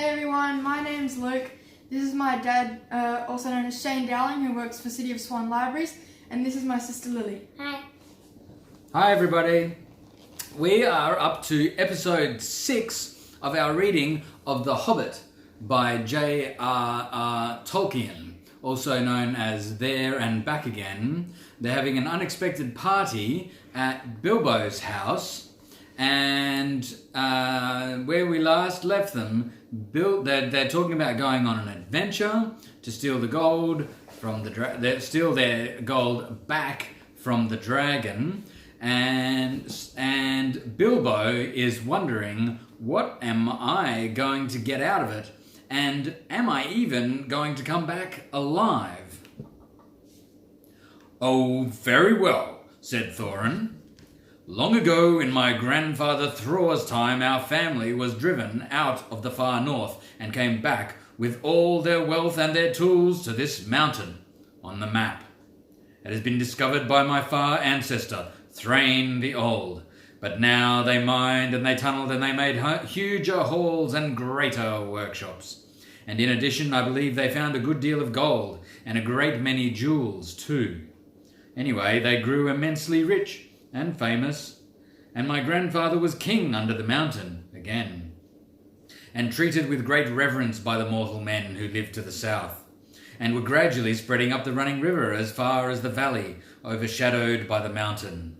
Hey everyone, my name's Luke. This is my dad, also known as Shane Dowling, who works for City of Swan Libraries, and this is my sister Lily. Hi. Hi everybody. We are up to episode 6 of our reading of The Hobbit by J.R.R. Tolkien, also known as There and Back Again. They're having an unexpected party at Bilbo's house, and where we last left them, they're talking about going on an adventure to steal the gold from the steal their gold back from the dragon, and Bilbo is wondering, what am I going to get out of it, and am I even going to come back alive? "Oh, very well," said Thorin. "Long ago, in my grandfather Thror's time, our family was driven out of the far north and came back with all their wealth and their tools to this mountain on the map. It has been discovered by my far ancestor, Thrain the Old, but now they mined and they tunneled and they made huger halls and greater workshops. And in addition, I believe they found a good deal of gold and a great many jewels too. Anyway, they grew immensely rich and famous, and my grandfather was king under the mountain again, and treated with great reverence by the mortal men who lived to the south, and were gradually spreading up the running river as far as the valley overshadowed by the mountain.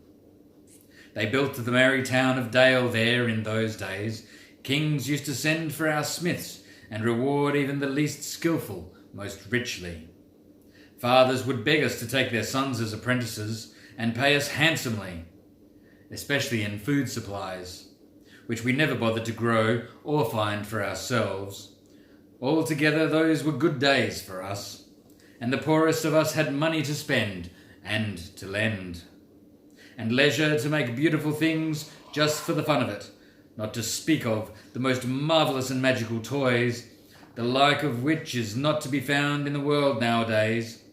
They built the merry town of Dale there in those days. Kings used to send for our smiths and reward even the least skillful most richly. Fathers would beg us to take their sons as apprentices and pay us handsomely, especially in food supplies, which we never bothered to grow or find for ourselves. Altogether, those were good days for us, and the poorest of us had money to spend and to lend, and leisure to make beautiful things just for the fun of it, not to speak of the most marvellous and magical toys, the like of which is not to be found in the world nowadays.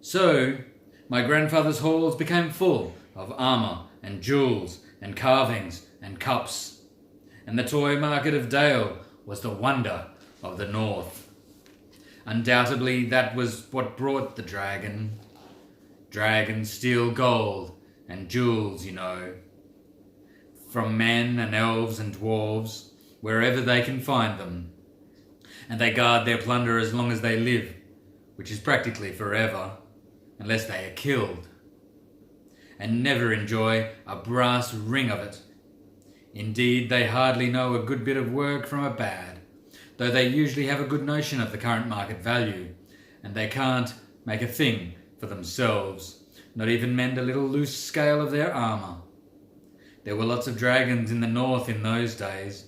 So my grandfather's halls became full of armour and jewels and carvings and cups, and the toy market of Dale was the wonder of the north. Undoubtedly that was what brought the dragon. Dragons steal gold and jewels, you know, from men and elves and dwarves, wherever they can find them, and they guard their plunder as long as they live, which is practically forever, unless they are killed, and never enjoy a brass ring of it. Indeed, they hardly know a good bit of work from a bad, though they usually have a good notion of the current market value, and they can't make a thing for themselves, not even mend a little loose scale of their armour. There were lots of dragons in the north in those days,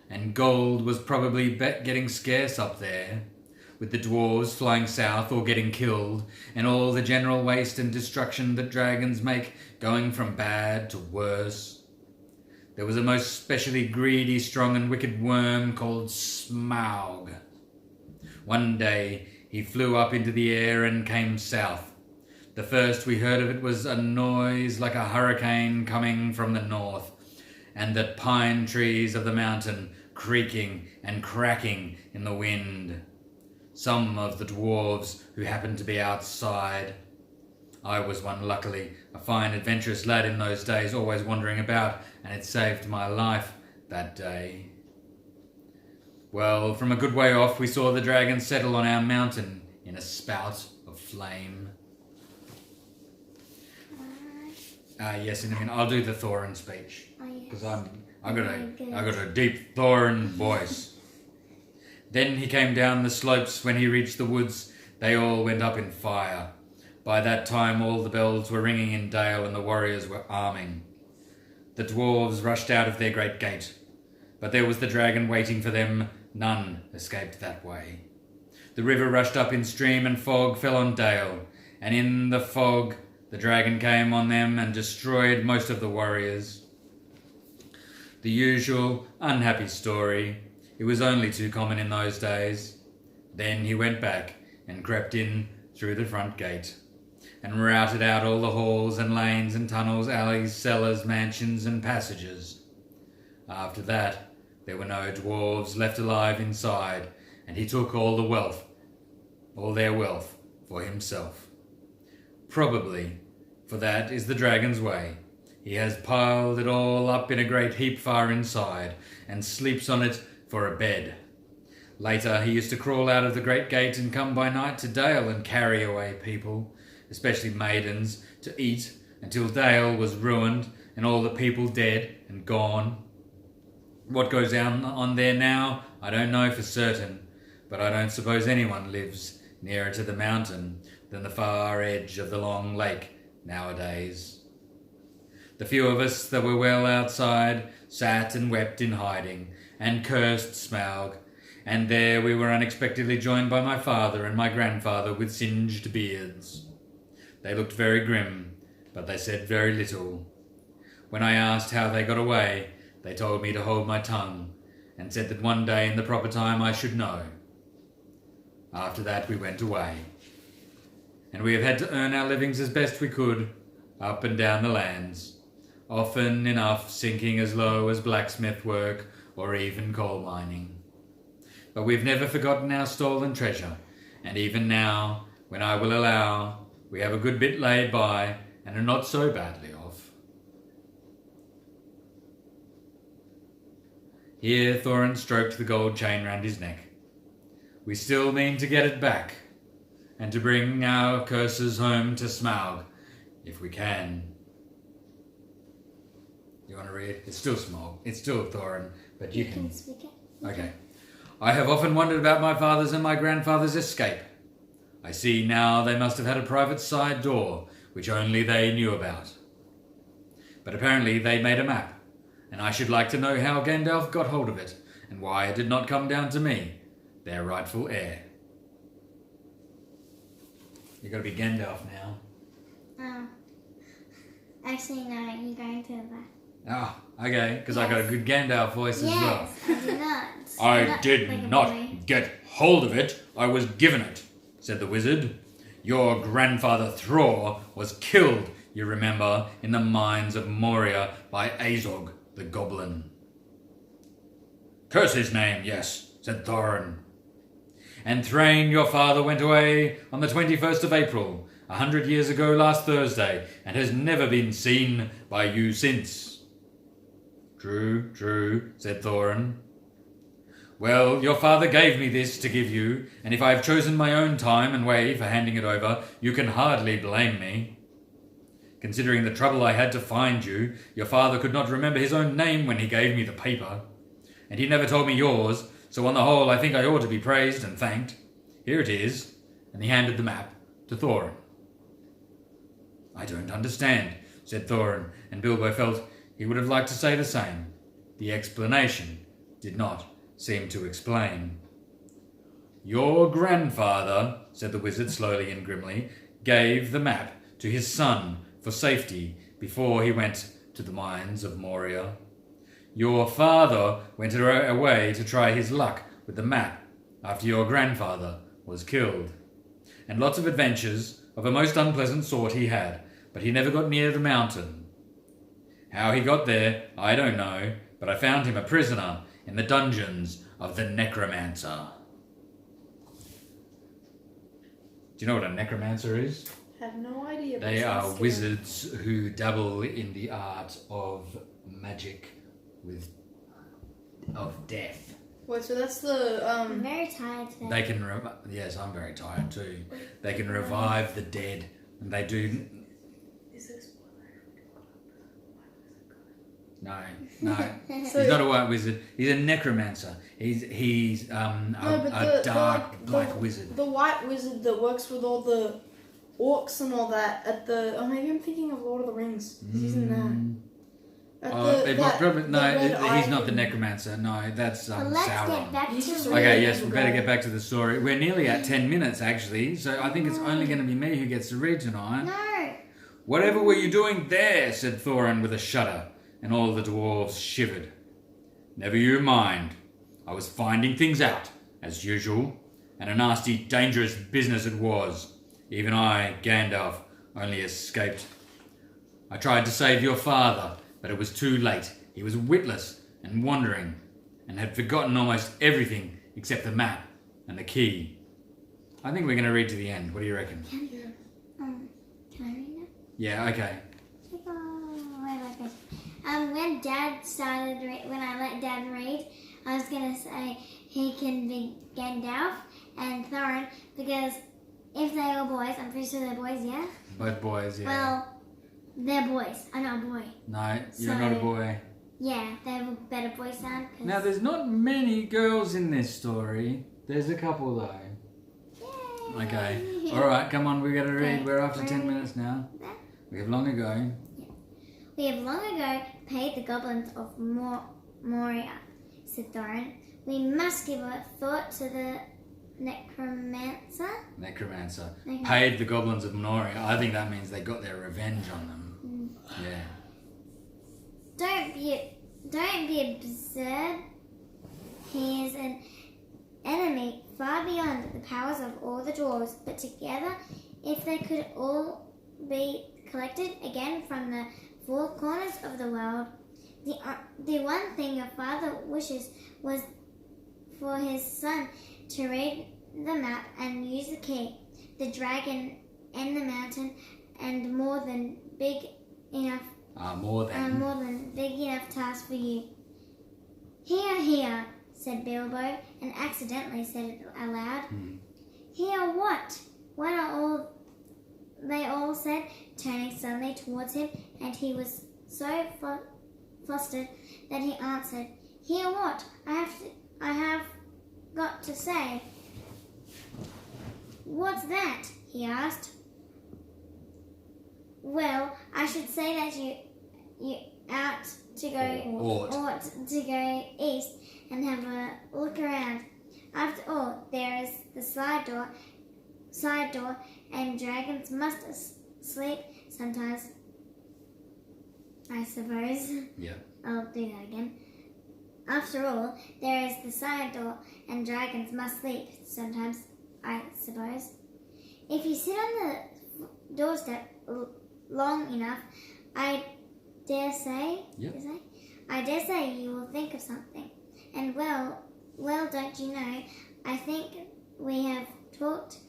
and gold was probably getting scarce up there, with the dwarves flying south or getting killed, and all the general waste and destruction that dragons make going from bad to worse. There was a most specially greedy, strong and wicked worm called Smaug. One day he flew up into the air and came south. The first we heard of it was a noise like a hurricane coming from the north, and the pine trees of the mountain creaking and cracking in the wind. Some of the dwarves who happened to be outside. I was one, luckily, a fine adventurous lad in those days, always wandering about, and it saved my life that day. Well, from a good way off, we saw the dragon settle on our mountain in a spout of flame. Yes, in a minute. I'll do the Thorin speech, because I got a deep Thorin voice. Then he came down the slopes. When he reached the woods, they all went up in fire. By that time all the bells were ringing in Dale and the warriors were arming. The dwarves rushed out of their great gate, but there was the dragon waiting for them. None escaped that way. The river rushed up in stream and fog fell on Dale, and in the fog the dragon came on them and destroyed most of the warriors. The usual unhappy story. It was only too common in those days. Then he went back and crept in through the front gate and routed out all the halls and lanes and tunnels, alleys, cellars, mansions and passages. After that, There were no dwarves left alive inside, and he took all their wealth, for himself. Probably, for that is the dragon's way. He has piled it all up in a great heap far inside, and sleeps on it for a bed. Later, he used to crawl out of the great gate and come by night to Dale and carry away people, especially maidens, to eat, until Dale was ruined and all the people dead and gone. What goes on there now, I don't know for certain, but I don't suppose anyone lives nearer to the mountain than the far edge of the long lake nowadays. The few of us that were well outside sat and wept in hiding and cursed Smaug, and there we were unexpectedly joined by my father and my grandfather with singed beards. They looked very grim, but they said very little. When I asked how they got away, they told me to hold my tongue, and said that one day in the proper time I should know. After that we went away, and we have had to earn our livings as best we could, up and down the lands, often enough sinking as low as blacksmith work or even coal mining. But we've never forgotten our stolen treasure, and even now, when I will allow, we have a good bit laid by and are not so badly off. Here Thorin stroked the gold chain round his neck. We still mean to get it back, and to bring our curses home to Smaug, if we can. You want to read? It's still Smaug. It's still Thorin, but you can speak it. Okay. I have often wondered about my father's and my grandfather's escape. I see now they must have had a private side door, which only they knew about. But apparently they made a map, and I should like to know how Gandalf got hold of it, and why it did not come down to me, their rightful heir. You've got to be Gandalf now. Oh. Actually, no, you're going to that. Ah, okay, because I got a good Gandalf voice as well. Yes, I did not. I did not get hold of it, I was given it, said the wizard. Your grandfather Thror was killed, you remember, in the mines of Moria by Azog the goblin. Curse his name, yes, said Thorin. And Thrain, your father, went away on the 21st of April, 100 years ago last Thursday, and has never been seen by you since. True, true, said Thorin. Well, your father gave me this to give you, and if I have chosen my own time and way for handing it over, you can hardly blame me. Considering the trouble I had to find you, your father could not remember his own name when he gave me the paper, and he never told me yours, so on the whole I think I ought to be praised and thanked. Here it is, and he handed the map to Thorin. I don't understand, said Thorin, and Bilbo felt he would have liked to say the same. The explanation did not seem to explain. Your grandfather, said the wizard slowly and grimly, gave the map to his son for safety before he went to the mines of Moria. Your father went away to try his luck with the map after your grandfather was killed. And lots of adventures of a most unpleasant sort he had, but he never got near the mountain. How he got there, I don't know, but I found him a prisoner in the dungeons of the necromancer. Do you know what a necromancer is? Have no idea. They are wizards who dabble in the art of magic of death. Wait, so that's the I'm very tired today. They can yes, I'm very tired too. They can revive the dead, and they do. Is this No, no. So- He's not a white wizard. He's a necromancer. He's a dark black wizard. The white wizard that works with all the orcs and all that at the... Oh, maybe I'm thinking of Lord of the Rings. He's in that. At He's not the necromancer. No, that's But let's Sauron. get back He's to just it. Okay, yes, we better get back to the story. We're nearly at 10 minutes, actually, so I think it's only going to be me who gets to read tonight. No. Whatever were you doing there? Said Thorin with a shudder, and all the dwarves shivered. Never you mind. I was finding things out, as usual, and a nasty, dangerous business it was. Even I, Gandalf, only escaped. I tried to save your father, but it was too late. He was witless and wandering. and had forgotten almost everything except the map and the key. I think we're going to read to the end. What do you reckon? Yeah. Can I read now? Yeah, okay. Where have I been? When I let Dad read, I was gonna say he can be Gandalf and Thorin because if they are boys, I'm pretty sure they're boys, yeah? Both boys, yeah. Well, they're boys. I'm not a boy. No, you're So- not a boy. Yeah, they have a better voice sound. 'cause- Now, there's not many girls in this story. There's a couple, though. Yay! Okay. All right, come on, we got to read. Okay. We're after 10 minutes now. We have long ago. We have long ago paid the goblins of Moria, said Thorin. We must give a thought to the necromancer. Necromancer. Okay. Paid the goblins of Noria. I think that means they got their revenge on them. Yeah. Don't be absurd. He is an enemy far beyond the powers of all the dwarves. But together, if they could all be collected again from the four corners of the world, the one thing your father wishes was for his son to read the map and use the key. The dragon and the mountain, and more than big enough. More than. Big enough task for you. Here, said Bilbo, and accidentally said it aloud. Here what? What are all? They all said, turning suddenly towards him, and he was so flustered that he answered, "Hear what? I have got to say." "What's that?" he asked. "Well, I should say that you ought to go east and have a look around. After all, there is the side door, and dragons must sleep sometimes, I suppose." Yeah. I'll do that again. "After all, there is the side door, and dragons must sleep sometimes, I suppose. If you sit on the doorstep long enough, I dare say, you will think of something. And well, don't you know, I think we have talked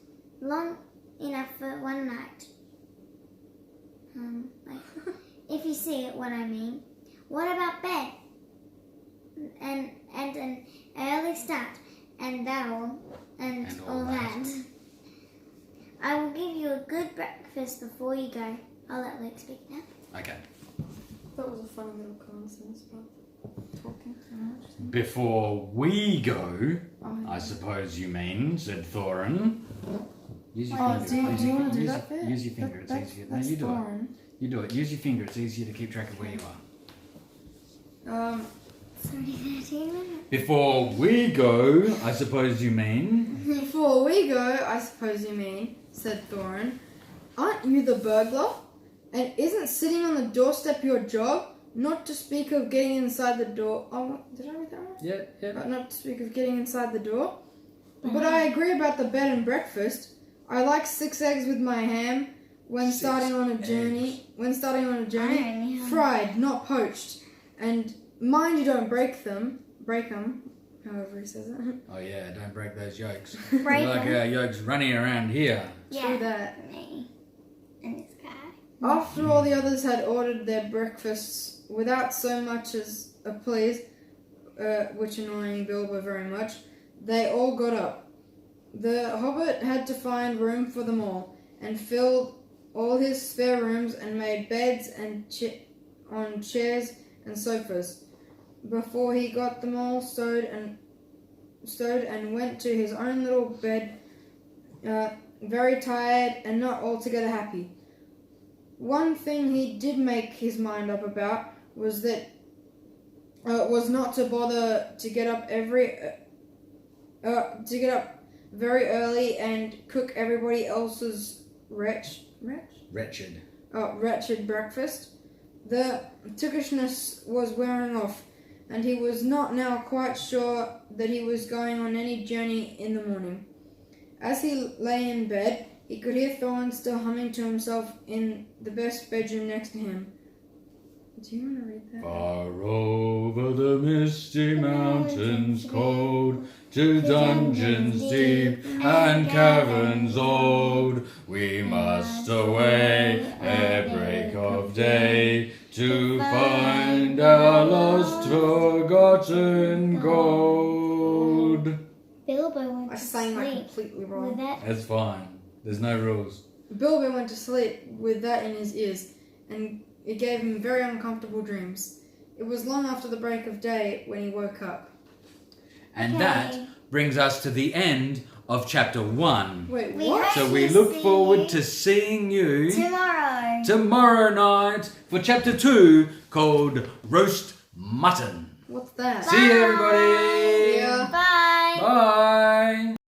long enough for one night. If you see what I mean. What about bed? And an early start, and all that. I will give you a good breakfast before you go." I'll let Luke speak now. Okay. That was a funny little coincidence about talking so much. Before we go, Oh, I suppose you mean, said Thorin. Use your Oh, finger. do you want to do that bit? Use your finger, it's easier. No, you do it. You do it. Use your finger, it's easier to keep track of where you are. Sorry, 13 minutes. Before we go, I suppose you mean. Before we go, I suppose you mean, said Thorin. Aren't you the burglar? And isn't sitting on the doorstep your job? Not to speak of getting inside the door. Oh, did I read that right? Yeah. Not to speak of getting inside the door. But I agree about the bed and breakfast. I like 6 eggs with my ham when starting on a journey. Fried, not poached. And mind you don't break them, however he says it. Oh yeah, don't break those yolks. Break Like them. our yolks running around here. True that. Me. And this guy. After all the others had ordered their breakfasts without so much as a please, which annoying Bilbo very much, they all got up. The Hobbit had to find room for them all, and filled all his spare rooms and made beds and on chairs and sofas. Before he got them all stowed and went to his own little bed, very tired and not altogether happy. One thing he did make his mind up about was not to bother to get up very early and cook everybody else's wretched breakfast. The tickishness was wearing off, and he was not now quite sure that he was going on any journey in the morning. As he lay in bed, he could hear Thorin still humming to himself in the best bedroom next to him. Do you want to read that? Far over the misty mountains cold, to dungeons deep and caverns old, we must away ere break of day, to find our lost forgotten gold. Bilbo went I to sang that sleep completely with wrong. it. That's fine. There's no rules. Bilbo went to sleep with that in his ears, and it gave him very uncomfortable dreams. It was long after the break of day when he woke up. And Okay. that brings us to the end of chapter 1. Wait, We what? hope So we to look see forward you to seeing you tomorrow. tomorrow night for chapter 2 called Roast Mutton. What's that? See you, everybody. Yeah. Bye. Bye.